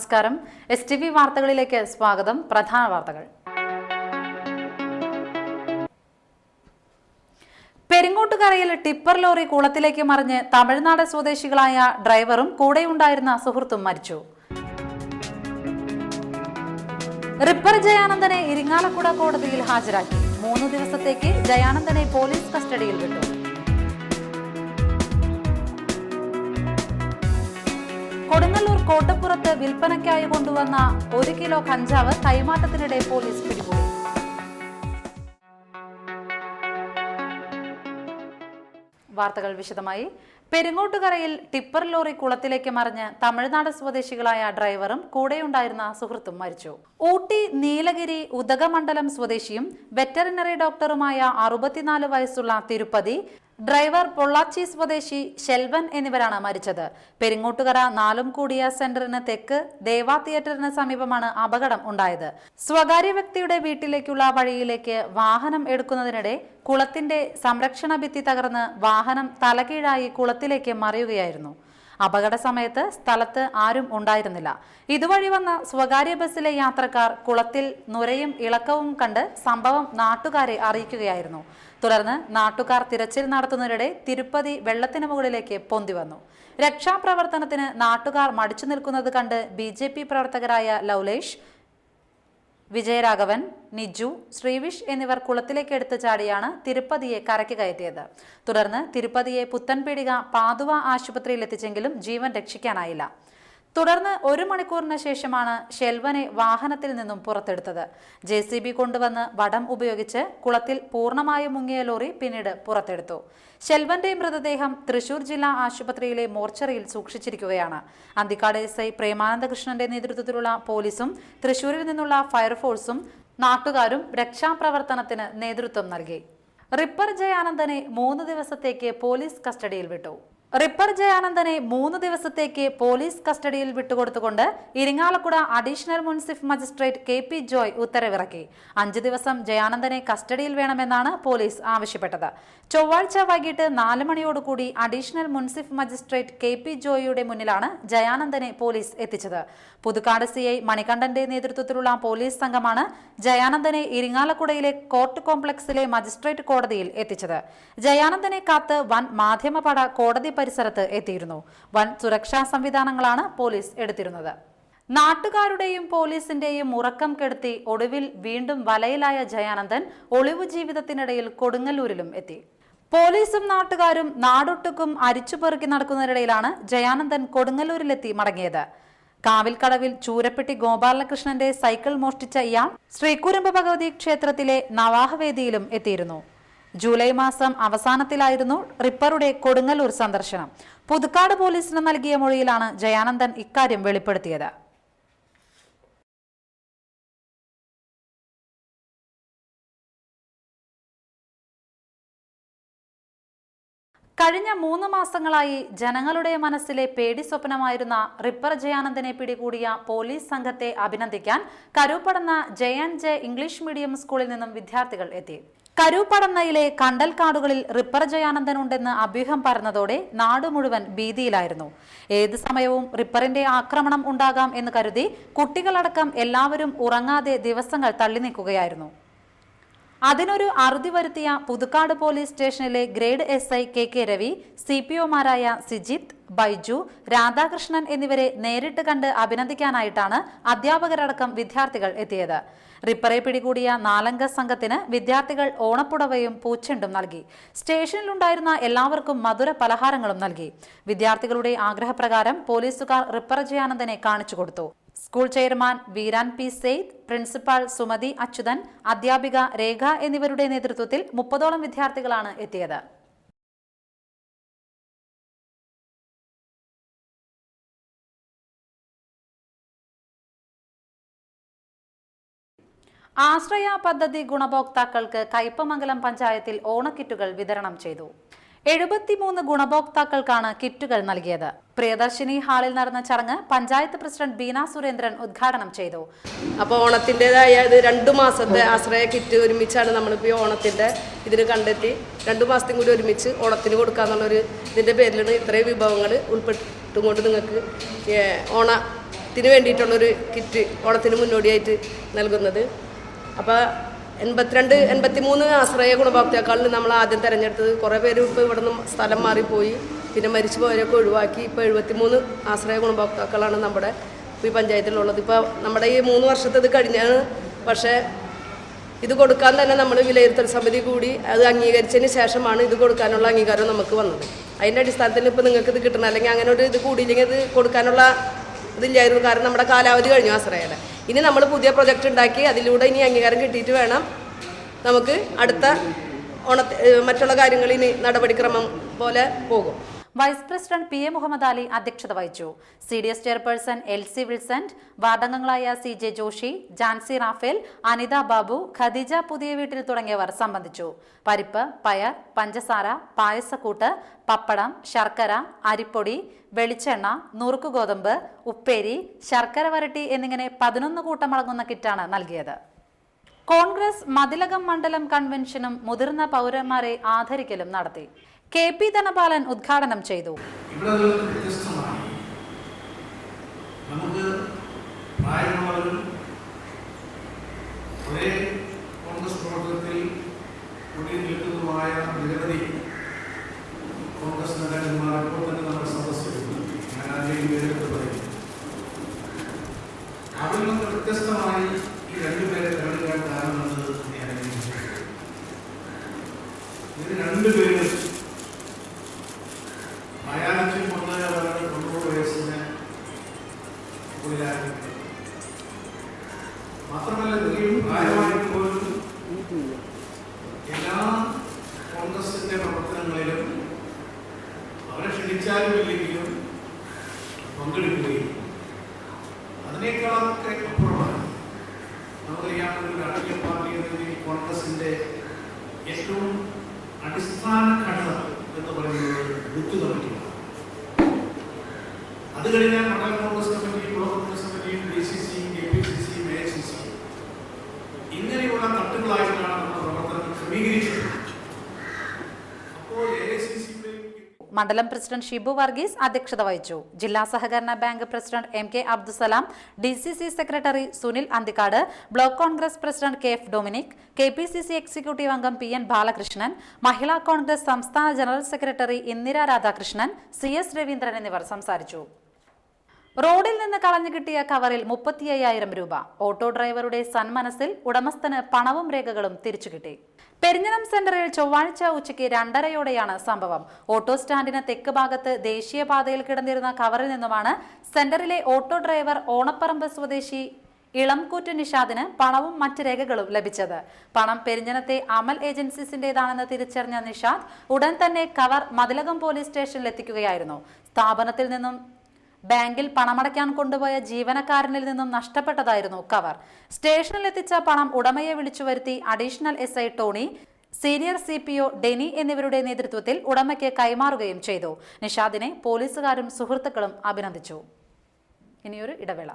നമസ്കാരം. STV വാർത്തകളിലേക്ക് സ്വാഗതം. പ്രധാന വാർത്തകൾ. പെരിങ്ങോട്ടുകരയിൽ ടിപ്പർ ലോറി കുളത്തിലേക്ക് മറിഞ്ഞ് തമിഴ്നാട് സ്വദേശികളായ ഡ്രൈവറും കൂടെയുണ്ടായിരുന്ന സുഹൃത്തും മരിച്ചു. റിപ്പർ ജയാനന്ദനെ ഇരിങ്ങാലക്കുട കോടതിയിൽ ഹാജരാക്കി. 3 ദിവസത്തേക്ക് ജയാനന്ദനെ പോലീസ് കസ്റ്റഡിയിൽ വിട്ടു. കൊടുങ്ങല്ലൂർ കോട്ടപ്പുറത്ത് വിൽപ്പനയ്ക്കായി കൊണ്ടുവന്ന 1 കിലോ കഞ്ചാവ് കൈമാറ്റത്തിനിടെ പോലീസ് പിടികൂടി. വാർത്തകൾ വിശദമായി. പെരിങ്ങോട്ടുകരയിൽ ടിപ്പർ ലോറി കുളത്തിലേക്ക് മറിഞ്ഞ് തമിഴ്നാട് സ്വദേശികളായ ഡ്രൈവറും കൂടെയുണ്ടായിരുന്ന സുഹൃത്തും മരിച്ചു. ഊട്ടി നീലഗിരി ഉദകമണ്ഡലം സ്വദേശിയും വെറ്ററിനറി ഡോക്ടറുമായ 64 വയസ്സുള്ള തിരുപ്പതി, ഡ്രൈവർ പൊള്ളാച്ചി സ്വദേശി ശെൽവൻ എന്നിവരാണ് മരിച്ചത്. പെരിങ്ങോട്ടുകര നാലുംകൂടിയ സെന്ററിന് തെക്ക് ദേവാ തിയേറ്ററിന് സമീപമാണ് അപകടം ഉണ്ടായത്. സ്വകാര്യ വ്യക്തിയുടെ വീട്ടിലേക്കുള്ള വഴിയിലേക്ക് വാഹനം എടുക്കുന്നതിനിടെ കുളത്തിന്റെ സംരക്ഷണ ഭിത്തി തകർന്ന് വാഹനം തലകീഴായി കുളത്തിലേക്ക് മറിയുകയായിരുന്നു. അപകട സമയത്ത് സ്ഥലത്ത് ആരും ഉണ്ടായിരുന്നില്ല. ഇതുവഴി വന്ന സ്വകാര്യ ബസ്സിലെ യാത്രക്കാർ കുളത്തിൽ നുരയും ഇളക്കവും കണ്ട് സംഭവം നാട്ടുകാരെ അറിയിക്കുകയായിരുന്നു. തുടർന്ന് നാട്ടുകാർ തിരച്ചിൽ നടത്തുന്നതിനിടെ തിരുപ്പതി വെള്ളത്തിന് മുകളിലേക്ക് പൊന്തി വന്നു. രക്ഷാപ്രവർത്തനത്തിന് നാട്ടുകാർ മടിച്ചു നിൽക്കുന്നത് കണ്ട് BJP പ്രവർത്തകരായ ലൗലേഷ്, വിജയരാഘവൻ, നിജു, ശ്രീവിഷ് എന്നിവർ കുളത്തിലേക്ക് എടുത്തു ചാടിയാണ് തിരുപ്പതിയെ കരയ്ക്ക് കയറ്റിയത്. തുടർന്ന് തിരുപ്പതിയെ പുത്തൻപീടിക പാതുവ ആശുപത്രിയിൽ എത്തിച്ചെങ്കിലും ജീവൻ രക്ഷിക്കാനായില്ല. തുടർന്ന് 1 മണിക്കൂറിന് ശേഷമാണ് ഷെൽവനെ വാഹനത്തിൽ നിന്നും പുറത്തെടുത്തത്. JCB കൊണ്ടുവന്ന് വടം ഉപയോഗിച്ച് കുളത്തിൽ പൂർണ്ണമായും മുങ്ങിയ ലോറി പിന്നീട് പുറത്തെടുത്തു. ഷെൽവന്റെ മൃതദേഹം തൃശൂർ ജില്ലാ ആശുപത്രിയിലെ മോർച്ചറിയിൽ സൂക്ഷിച്ചിരിക്കുകയാണ്. അന്തിക്കാട് SI പ്രേമാനന്ദകൃഷ്ണന്റെ നേതൃത്വത്തിലുള്ള പോലീസും തൃശൂരിൽ നിന്നുള്ള ഫയർഫോഴ്സും നാട്ടുകാരും രക്ഷാപ്രവർത്തനത്തിന് നേതൃത്വം നൽകി. റിപ്പർ ജയാനന്ദനെ 3 ദിവസത്തേക്ക് പോലീസ് കസ്റ്റഡിയിൽ വിട്ടു. റിപ്പർ ജയാനന്ദനെ 3 ദിവസത്തേക്ക് പോലീസ് കസ്റ്റഡിയിൽ വിട്ടുകൊടുത്തുകൊണ്ട് ഇരിങ്ങാലക്കുട അഡീഷണൽ മുൻസിഫ് മജിസ്ട്രേറ്റ് KP ജോയ് ഉത്തരവിറക്കി. 5 ദിവസം ജയാനന്ദനെ കസ്റ്റഡിയിൽ വേണമെന്നാണ് പോലീസ് ആവശ്യപ്പെട്ടത്. ചൊവ്വാഴ്ച വൈകിട്ട് 4 മണിയോടുകൂടി അഡീഷണൽ മുൻസിഫ് മജിസ്ട്രേറ്റ് KP ജോയിയുടെ മുന്നിലാണ് ജയാനന്ദനെ പോലീസ് എത്തിച്ചത്. പുതുക്കാട് CI മണികണ്ഠന്റെ നേതൃത്വത്തിലുള്ള പോലീസ് സംഘമാണ് ജയാനന്ദനെ ഇരിങ്ങാലക്കുടയിലെ കോർട്ട് കോംപ്ലക്സിലെ മജിസ്ട്രേറ്റ് കോടതിയിൽ എത്തിച്ചത്. ജയാനന്ദനെ കാത്ത് വൻ മാധ്യമപട കോടതി പരിസരത്ത് എത്തിയിരുന്നു. വൻ സുരക്ഷാ സംവിധാനങ്ങളാണ് പോലീസ് എടുത്തിരുന്നത്. നാട്ടുകാരുടെയും പോലീസിന്റെയും ഉറക്കം കെടുത്തി ഒടുവിൽ വീണ്ടും വലയിലായ ജയാനന്ദൻ ഒളിവു ജീവിതത്തിനിടയിൽ കൊടുങ്ങല്ലൂരിലും എത്തി. പോലീസും നാട്ടുകാരും നാടൊട്ടുക്കും അരിച്ചുപെറുക്കി നടക്കുന്നതിനിടയിലാണ് ജയാനന്ദൻ കൊടുങ്ങല്ലൂരിലെത്തി മടങ്ങിയത്. കാവിൽക്കടവിൽ ചൂരപ്പെട്ടി ഗോപാലകൃഷ്ണന്റെ സൈക്കിൾ മോഷ്ടിച്ച ഇയാൾ ശ്രീകുരുമ്പ ഭഗവതി ക്ഷേത്രത്തിലെ നവാഹവേദിയിലും എത്തിയിരുന്നു. ജൂലൈ മാസം അവസാനത്തിലായിരുന്നു റിപ്പറുടെ കൊടുങ്ങല്ലൂർ സന്ദർശനം. പുതുക്കാട് പോലീസിന് നൽകിയ മൊഴിയിലാണ് ജയാനന്ദൻ ഇക്കാര്യം വെളിപ്പെടുത്തിയത്. കഴിഞ്ഞ 3 മാസങ്ങളായി ജനങ്ങളുടെ മനസ്സിലെ പേടി സ്വപ്നമായിരുന്ന റിപ്പർ ജയാനന്ദനെ പിടികൂടിയ പോലീസ് സംഘത്തെ അഭിനന്ദിക്കാൻ കരൂപ്പടന്ന JNJ ഇംഗ്ലീഷ് മീഡിയം സ്കൂളിൽ നിന്നും വിദ്യാർത്ഥികൾ എത്തി. കരൂപ്പടന്നയിലെ കണ്ടൽക്കാടുകളിൽ റിപ്പർ ജയാനന്ദൻ ഉണ്ടെന്ന് അഭ്യൂഹം പരന്നതോടെ നാട് മുഴുവൻ ഭീതിയിലായിരുന്നു. ഏത് സമയവും റിപ്പറിന്റെ ആക്രമണം ഉണ്ടാകാം എന്ന് കരുതി കുട്ടികളടക്കം എല്ലാവരും ഉറങ്ങാതെ ദിവസങ്ങൾ തള്ളി നീക്കുകയായിരുന്നു. അതിനൊരു അറുതി വരുത്തിയ പുതുക്കാട് പോലീസ് സ്റ്റേഷനിലെ ഗ്രേഡ് SI KK രവി, CPOമാരായ സിജിത്ത്, ബൈജു, രാധാകൃഷ്ണൻ എന്നിവരെ നേരിട്ട് കണ്ട് അഭിനന്ദിക്കാനായിട്ടാണ് അധ്യാപകരടക്കം വിദ്യാർത്ഥികൾ എത്തിയത്. റിപ്പറെ പിടികൂടിയ 4-അംഗ സംഘത്തിന് വിദ്യാർത്ഥികൾ ഓണപ്പുടവയും പൂച്ചെണ്ടും നൽകി. സ്റ്റേഷനിലുണ്ടായിരുന്ന എല്ലാവർക്കും മധുര പലഹാരങ്ങളും നൽകി. വിദ്യാർത്ഥികളുടെ ആഗ്രഹപ്രകാരം പോലീസുകാർ റിപ്പർ ജയാനന്ദനെ കാണിച്ചു കൊടുത്തു. School chairman Veeran P. Syed, principal Sumathi Achuthan, അധ്യാപിക രേഖ എന്നിവരുടെ നേതൃത്വത്തിൽ 30ഓളം വിദ്യാർത്ഥികളാണ് എത്തിയത്. ആശ്രയ പദ്ധതി ഗുണഭോക്താക്കൾക്ക് കയ്പമംഗലം പഞ്ചായത്തിൽ ഓണക്കിറ്റുകൾ വിതരണം ചെയ്തു. 73 ഗുണഭോക്താക്കൾക്കാണ് കിറ്റുകൾ നൽകിയത്. പ്രിയദർശിനി ഹാളിൽ നടന്ന ചടങ്ങ് പഞ്ചായത്ത് പ്രസിഡന്റ് ബീന സുരേന്ദ്രൻ ഉദ്ഘാടനം ചെയ്തു. അപ്പോൾ ഓണത്തിൻ്റെതായ 2 മാസത്തെ ആശ്രയ കിറ്റ് ഒരുമിച്ചാണ് നമ്മളിപ്പോൾ ഓണത്തിൻ്റെ ഇതിന് കണ്ടെത്തി 2 മാസത്തും കൂടി ഒരുമിച്ച് ഓണത്തിന് കൊടുക്കാന്നുള്ളൊരു ഇതിൻ്റെ പേരിലാണ് ഇത്രയും വിഭവങ്ങൾ ഉൾപ്പെട്ടുകൊണ്ട് നിങ്ങൾക്ക് ത്തിന് വേണ്ടിയിട്ടുള്ളൊരു കിറ്റ് ഓണത്തിന് മുന്നോടിയായിട്ട് നൽകുന്നത്. അപ്പോൾ 83 ആശ്രയ ഗുണഭോക്താക്കളിൽ നമ്മൾ ആദ്യം തിരഞ്ഞെടുത്തത്. കുറേ പേര് ഇപ്പോൾ ഇവിടെ നിന്ന് സ്ഥലം മാറിപ്പോയി, പിന്നെ മരിച്ചു പോയവരൊക്കെ ഒഴിവാക്കി. ഇപ്പോൾ 73 ആശ്രയ ഗുണഭോക്താക്കളാണ് നമ്മുടെ ഈ പഞ്ചായത്തിലുള്ളത്. ഇപ്പോൾ നമ്മുടെ ഈ 3 വർഷത്തെ ഇത് കഴിഞ്ഞാണ്. പക്ഷേ ഇത് കൊടുക്കാൻ തന്നെ നമ്മൾ വിലയിരുത്തൽ സമിതി കൂടി അത് അംഗീകരിച്ചതിന് ശേഷമാണ് ഇത് കൊടുക്കാനുള്ള അംഗീകാരം നമുക്ക് വന്നത്. അതിൻ്റെ അടിസ്ഥാനത്തിൽ ഇപ്പോൾ നിങ്ങൾക്ക് ഇത് കിട്ടണം, അല്ലെങ്കിൽ അങ്ങനെ ഒരു ഇത് കൂടിയില്ലെങ്കിൽ ഇത് കൊടുക്കാനുള്ള ഇതില്ലായിരുന്നു. കാരണം നമ്മുടെ കാലാവധി കഴിഞ്ഞു ആശ്രയയുടെ. ഇനി നമ്മൾ പുതിയ പ്രൊജക്റ്റ് ഉണ്ടാക്കി അതിലൂടെ ഇനി അംഗീകാരം കിട്ടിയിട്ട് വേണം നമുക്ക് അടുത്ത മറ്റുള്ള കാര്യങ്ങൾ ഇനി നടപടിക്രമം പോലെ പോകും. Vice president P A Muhammad Ali അധ്യക്ഷത വഹിച്ചു. CDS ചെയർപേഴ്സൺ LC വിൽസന്റ്, വാർഡംഗങ്ങളായ CJ ജോഷി, ജാൻസി റാഫേൽ, അനിത ബാബു, ഖദീജ പുതിയ വീട്ടിൽ തുടങ്ങിയവർ സംബന്ധിച്ചു. പരിപ്പ്, പയർ, പഞ്ചസാര, പായസക്കൂട്ട്, പപ്പടം, ശർക്കര, അരിപ്പൊടി, വെളിച്ചെണ്ണ, നുറുക്ക് ഗോതമ്പ്, ഉപ്പേരി, ശർക്കര വരട്ടി എന്നിങ്ങനെ 11 കൂട്ടമടങ്ങുന്ന കിറ്റാണ് നൽകിയത്. കോൺഗ്രസ് മതിലകം മണ്ഡലം കൺവെൻഷനും മുതിർന്ന പൗരന്മാരെ ആദരിക്കലും നടത്തി. KP ധനപാലൻ ഉദ്ഘാടനം ചെയ്തു. നമുക്ക് പ്രായമുള്ളവരും ഒരേ കോൺഗ്രസ് പ്രവർത്തനത്തിൽ കൂടി നിൽക്കുന്നതുമായ നിരവധി കോൺഗ്രസ് നേതാക്കന്മാർ ഇപ്പോൾ തന്നെ നമ്മുടെ സദസ്സിലുണ്ട്. ഞാൻ ആരെയും പേരെടുത്ത് പറയും. അതിൽ നിന്ന് വ്യത്യസ്തമായി ഈ രണ്ടുപേരെ തെരഞ്ഞെടുക്കാൻ കാരണമെന്നത് ഞാൻ ഇത് രണ്ടുപേരും അയാളും 90 വയസ്സിന് മാത്രമല്ല ഇത്രയും പ്രായമായിട്ട് പോലും എല്ലാ കോൺഗ്രസിന്റെ പ്രവർത്തനങ്ങളിലും അവരെ ക്ഷണിച്ചാലും ഇല്ലെങ്കിലും പങ്കെടുക്കുകയും അതിനേക്കാളൊക്കെ അപ്പുറമാണ് നമുക്കറിയാം ഒരു രാഷ്ട്രീയ പാർട്ടി എന്നതിൽ കോൺഗ്രസിന്റെ ഏറ്റവും അടിസ്ഥാന ഘടന എന്ന് പറയുന്നത് ബൂത്ത് കമ്മിറ്റിയാണ്. അത് കഴിഞ്ഞാൽ മണ്ഡലം കോൺഗ്രസ് കമ്മിറ്റിയും ബ്ലോക്ക് കോൺഗ്രസ് കമ്മിറ്റിയും DCCയും KPCCയും AICCയും ഇങ്ങനെയുള്ള തട്ടുകളായിട്ടാണ് നമ്മുടെ പ്രവർത്തനം ക്രമീകരിച്ചത്. അപ്പോൾ മണ്ഡലം പ്രസിഡന്റ് ഷിബു വർഗീസ് അധ്യക്ഷത വഹിച്ചു. ജില്ലാ സഹകരണ bank president MK Abdussalam, DCC secretary Sunil Anthikad, block Congress president KF Dominic, KPCC executive അംഗം PN ബാലകൃഷ്ണൻ, മഹിളാ കോൺഗ്രസ് സംസ്ഥാന general secretary Indira Radhakrishnan, CS Raveendran എന്നിവർ സംസാരിച്ചു. റോഡിൽ നിന്ന് കളഞ്ഞു കിട്ടിയ കവറിൽ 35,000 രൂപ. ഓട്ടോ ഡ്രൈവറുടെ സന്മനസ്സിൽ ഉടമസ്ഥന് പണവും രേഖകളും തിരിച്ചുകിട്ടി. പെരിഞ്ഞനം സെന്ററിൽ ചൊവ്വാഴ്ച ഉച്ചയ്ക്ക് 2:30യോടെയാണ് സംഭവം. ഓട്ടോ സ്റ്റാൻഡിന് തെക്ക് ഭാഗത്ത് ദേശീയപാതയിൽ കിടന്നിരുന്ന കവറിൽ നിന്നുമാണ് സെന്ററിലെ ഓട്ടോ ഡ്രൈവർ ഓണപ്പറമ്പ് സ്വദേശി ഇളംകൂറ്റ് നിഷാദിന് പണവും മറ്റ് രേഖകളും ലഭിച്ചത്. പണം പെരിഞ്ഞനത്തെ അമൽ ഏജൻസീസിന്റേതാണെന്ന് തിരിച്ചറിഞ്ഞ നിഷാദ് ഉടൻ തന്നെ കവർ മതിലകം പോലീസ് സ്റ്റേഷനിൽ എത്തിക്കുകയായിരുന്നു. സ്ഥാപനത്തിൽ നിന്നും ബാങ്കിൽ പണമടയ്ക്കാൻ കൊണ്ടുപോയ ജീവനക്കാരനിൽ നിന്നും നഷ്ടപ്പെട്ടതായിരുന്നു കവർ. സ്റ്റേഷനിൽ എത്തിച്ച പണം ഉടമയെ വിളിച്ചു വരുത്തി additional SI Tony, senior CPO deny എന്നിവരുടെ നേതൃത്വത്തിൽ ഉടമയ്ക്ക് കൈമാറുകയും ചെയ്തു. നിഷാദിനെ പോലീസുകാരും സുഹൃത്തുക്കളും അഭിനന്ദിച്ചു. ഇനിയൊരു ഇടവേള.